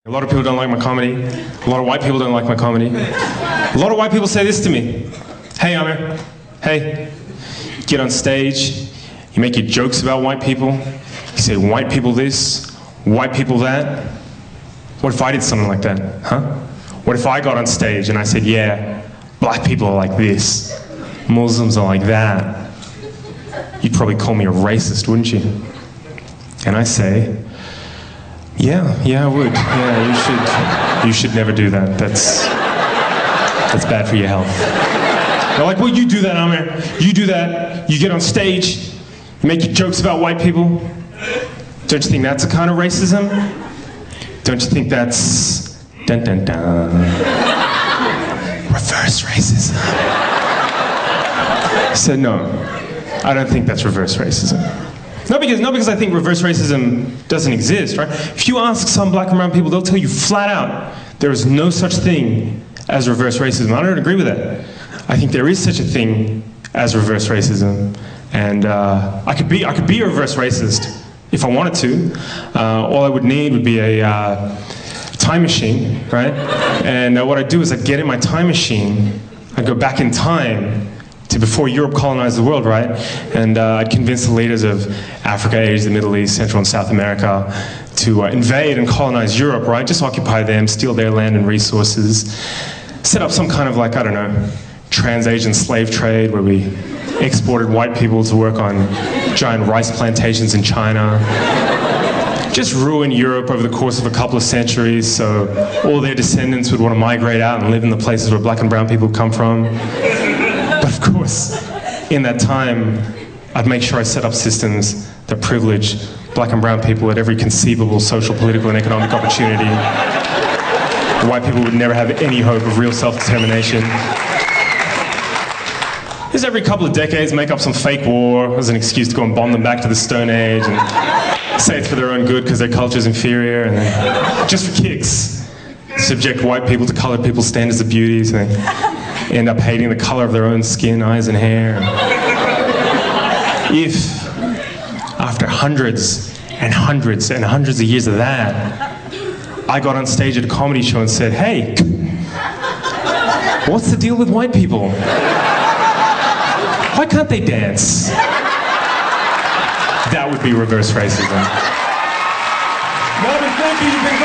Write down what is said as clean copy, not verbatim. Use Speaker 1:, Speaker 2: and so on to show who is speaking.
Speaker 1: A lot of people don't like my comedy. A lot of white people don't like my comedy. A lot of white people say this to me. Hey, Aamer. Hey. You get on stage, you make your jokes about white people. You say white people this, white people that. What if I did something like that, huh? What if I got on stage and I said, yeah, black people are like this, Muslims are like that. You'd probably call me a racist, wouldn't you? And I say, yeah, I would. Yeah, you should never do that. That's bad for your health. They're like, well, you do that, Aamer. You do that. You get on stage, you make your jokes about white people. Don't you think that's a kind of racism? Don't you think that's dun dun dun reverse racism? I said, no, I don't think that's reverse racism. Not because I think reverse racism doesn't exist, right? If you ask some black and brown people, they'll tell you flat out, there is no such thing as reverse racism. I don't agree with that. I think there is such a thing as reverse racism, and I could be a reverse racist if I wanted to. All I would need would be a time machine, right? And what I'd do is I'd get in my time machine, I'd go back in time to before Europe colonized the world, right? And I'd convince the leaders of Africa, Asia, the Middle East, Central and South America to invade and colonize Europe, right? Just occupy them, steal their land and resources, set up some kind of, like, I don't know, trans-Asian slave trade where we exported white people to work on giant rice plantations in China. Just ruin Europe over the course of a couple of centuries so all their descendants would want to migrate out and live in the places where black and brown people come from. But of course, in that time, I'd make sure I set up systems that privilege black and brown people at every conceivable social, political, and economic opportunity. White people would never have any hope of real self-determination. Just every couple of decades, make up some fake war as an excuse to go and bomb them back to the Stone Age and say it's for their own good because their culture's inferior, and then, just for kicks, subject white people to colored people's standards of beauty, so they end up hating the color of their own skin, eyes, and hair. If, after hundreds and hundreds and hundreds of years of that, I got on stage at a comedy show and said, hey, what's the deal with white people? Why can't they dance? That would be reverse racism. Marvin, thank you.